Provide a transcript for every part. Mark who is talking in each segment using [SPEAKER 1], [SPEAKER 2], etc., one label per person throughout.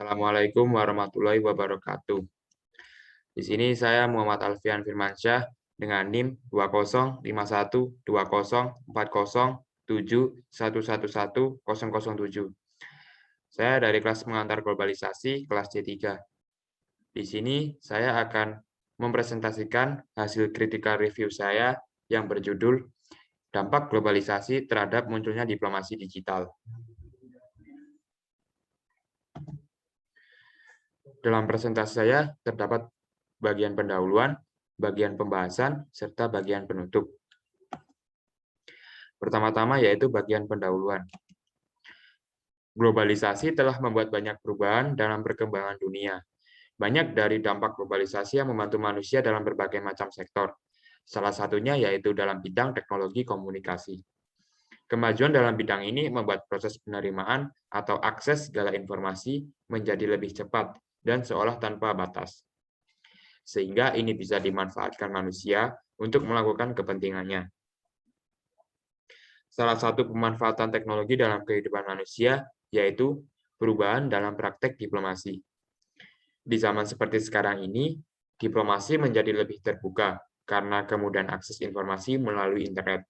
[SPEAKER 1] Assalamualaikum warahmatullahi wabarakatuh. Di sini saya Muhammad Alfian Firmansyah dengan NIM 205140407111007. Saya dari kelas pengantar globalisasi kelas C3. Di sini saya akan mempresentasikan hasil critical review saya yang berjudul Dampak Globalisasi Terhadap Munculnya Diplomasi Digital. Dalam presentasi saya terdapat bagian pendahuluan, bagian pembahasan, serta bagian penutup. Pertama-tama yaitu bagian pendahuluan. Globalisasi telah membuat banyak perubahan dalam perkembangan dunia. Banyak dari dampak globalisasi yang membantu manusia dalam berbagai macam sektor. Salah satunya yaitu dalam bidang teknologi komunikasi. Kemajuan dalam bidang ini membuat proses penerimaan atau akses segala informasi menjadi lebih cepat dan seolah tanpa batas. Sehingga ini bisa dimanfaatkan manusia untuk melakukan kepentingannya. Salah satu pemanfaatan teknologi dalam kehidupan manusia yaitu perubahan dalam praktek diplomasi. Di zaman seperti sekarang ini, diplomasi menjadi lebih terbuka karena kemudahan akses informasi melalui internet,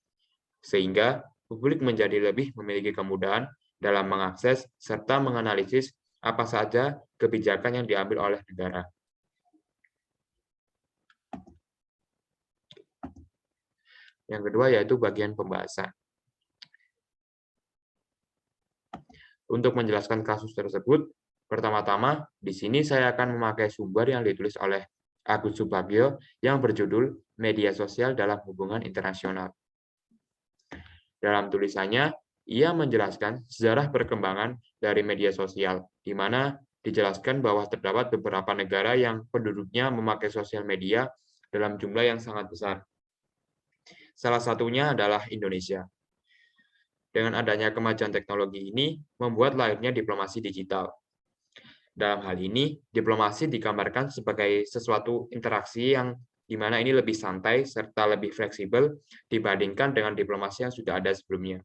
[SPEAKER 1] sehingga publik menjadi lebih memiliki kemudahan dalam mengakses serta menganalisis apa saja kebijakan yang diambil oleh negara. Yang kedua yaitu bagian pembahasan. Untuk menjelaskan kasus tersebut, pertama-tama di sini saya akan memakai sumber yang ditulis oleh Agus Subagio yang berjudul Media Sosial dalam Hubungan Internasional. Dalam tulisannya, ia menjelaskan sejarah perkembangan dari media sosial, di mana dijelaskan bahwa terdapat beberapa negara yang penduduknya memakai sosial media dalam jumlah yang sangat besar. Salah satunya adalah Indonesia. Dengan adanya kemajuan teknologi ini, membuat lahirnya diplomasi digital. Dalam hal ini, diplomasi digambarkan sebagai sesuatu interaksi yang di mana ini lebih santai serta lebih fleksibel dibandingkan dengan diplomasi yang sudah ada sebelumnya.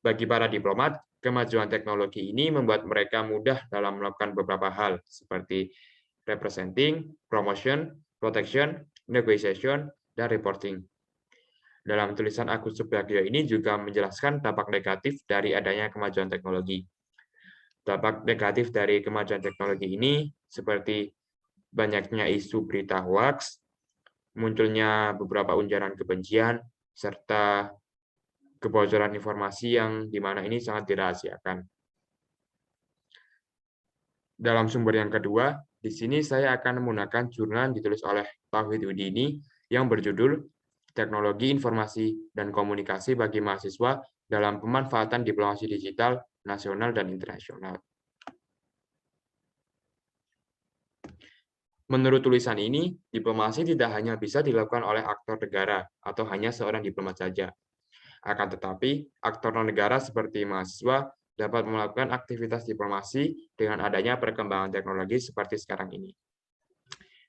[SPEAKER 1] Bagi para diplomat, kemajuan teknologi ini membuat mereka mudah dalam melakukan beberapa hal, seperti representing, promotion, protection, negotiation, dan reporting. Dalam tulisan Agus Subagio ini juga menjelaskan dampak negatif dari adanya kemajuan teknologi. Dampak negatif dari kemajuan teknologi ini seperti banyaknya isu berita hoax, munculnya beberapa ujaran kebencian, serta kebocoran informasi yang di mana ini sangat dirahasiakan. Dalam sumber yang kedua, di sini saya akan menggunakan jurnal ditulis oleh Tauhid Udini yang berjudul Teknologi Informasi dan Komunikasi bagi Mahasiswa dalam Pemanfaatan Diplomasi Digital Nasional dan Internasional. Menurut tulisan ini, diplomasi tidak hanya bisa dilakukan oleh aktor negara atau hanya seorang diplomat saja. Akan tetapi, aktor non-negara seperti mahasiswa dapat melakukan aktivitas diplomasi dengan adanya perkembangan teknologi seperti sekarang ini.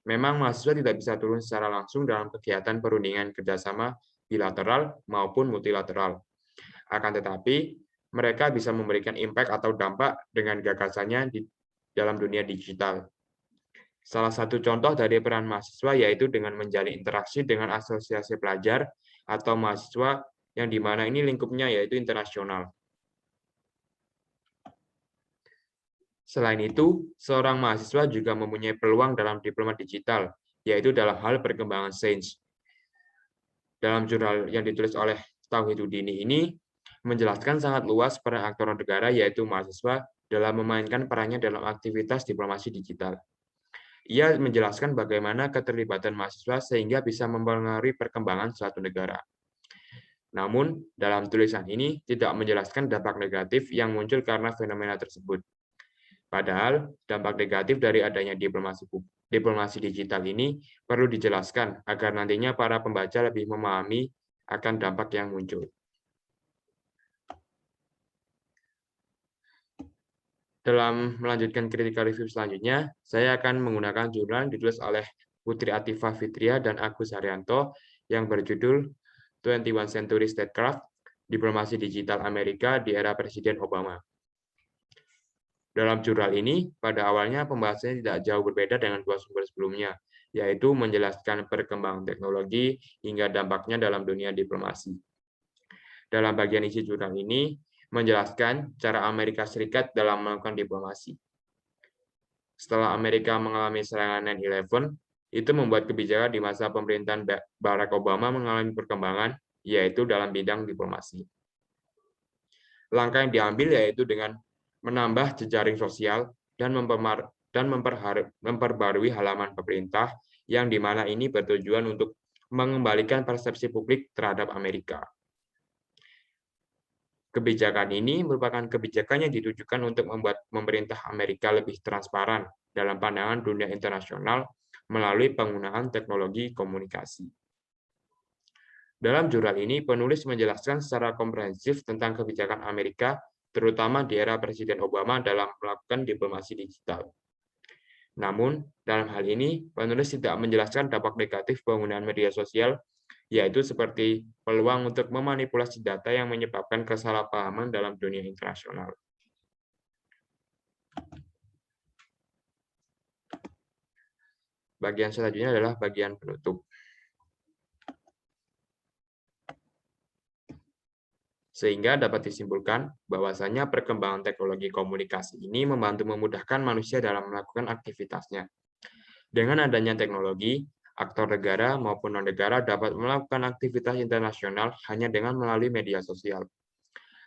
[SPEAKER 1] Memang mahasiswa tidak bisa turun secara langsung dalam kegiatan perundingan kerjasama bilateral maupun multilateral. Akan tetapi, mereka bisa memberikan impact atau dampak dengan gagasannya di dalam dunia digital. Salah satu contoh dari peran mahasiswa yaitu dengan menjalin interaksi dengan asosiasi pelajar atau mahasiswa yang di mana ini lingkupnya yaitu internasional. Selain itu, seorang mahasiswa juga mempunyai peluang dalam diplomat digital, yaitu dalam hal perkembangan sains. Dalam jurnal yang ditulis oleh Tauhidudini ini, menjelaskan sangat luas peran aktor negara, yaitu mahasiswa, dalam memainkan perannya dalam aktivitas diplomasi digital. Ia menjelaskan bagaimana keterlibatan mahasiswa sehingga bisa mempengaruhi perkembangan suatu negara. Namun, dalam tulisan ini tidak menjelaskan dampak negatif yang muncul karena fenomena tersebut. Padahal, dampak negatif dari adanya diplomasi digital ini perlu dijelaskan agar nantinya para pembaca lebih memahami akan dampak yang muncul. Dalam melanjutkan critical review selanjutnya, saya akan menggunakan jurnal yang ditulis oleh Putri Atifah Fitria dan Agus Haryanto yang berjudul 21 Century Statecraft, Diplomasi Digital Amerika di Era Presiden Obama. Dalam jurnal ini, pada awalnya pembahasannya tidak jauh berbeda dengan dua sumber sebelumnya, yaitu menjelaskan perkembangan teknologi hingga dampaknya dalam dunia diplomasi. Dalam bagian isi jurnal ini, menjelaskan cara Amerika Serikat dalam melakukan diplomasi. Setelah Amerika mengalami serangan 9/11, itu membuat kebijakan di masa pemerintahan Barack Obama mengalami perkembangan, yaitu dalam bidang diplomasi. Langkah yang diambil yaitu dengan menambah jejaring sosial dan memperbarui halaman pemerintah yang di mana ini bertujuan untuk mengembalikan persepsi publik terhadap Amerika. Kebijakan ini merupakan kebijakan yang ditujukan untuk membuat pemerintah Amerika lebih transparan dalam pandangan dunia internasional melalui penggunaan teknologi komunikasi. Dalam jurnal ini, penulis menjelaskan secara komprehensif tentang kebijakan Amerika, terutama di era Presiden Obama dalam melakukan diplomasi digital. Namun, dalam hal ini, penulis tidak menjelaskan dampak negatif penggunaan media sosial, yaitu seperti peluang untuk memanipulasi data yang menyebabkan kesalahpahaman dalam dunia internasional. Bagian selanjutnya adalah bagian penutup. Sehingga dapat disimpulkan bahwasanya perkembangan teknologi komunikasi ini membantu memudahkan manusia dalam melakukan aktivitasnya. Dengan adanya teknologi, aktor negara maupun non-negara dapat melakukan aktivitas internasional hanya dengan melalui media sosial.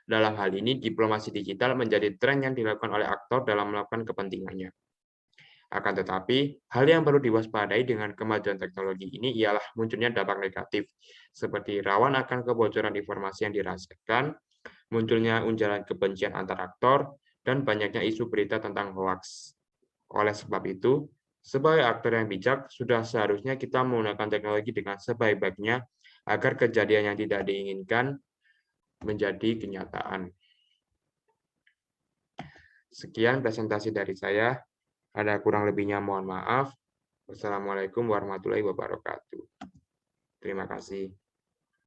[SPEAKER 1] Dalam hal ini, diplomasi digital menjadi tren yang dilakukan oleh aktor dalam melakukan kepentingannya. Akan tetapi, hal yang perlu diwaspadai dengan kemajuan teknologi ini ialah munculnya dampak negatif, seperti rawan akan kebocoran informasi yang dirahasiakan, munculnya ujaran kebencian antar aktor, dan banyaknya isu berita tentang hoaks. Oleh sebab itu, sebagai aktor yang bijak, sudah seharusnya kita menggunakan teknologi dengan sebaik-baiknya agar kejadian yang tidak diinginkan menjadi kenyataan. Sekian presentasi dari saya. Ada kurang lebihnya mohon maaf. Wassalamualaikum warahmatullahi wabarakatuh. Terima kasih.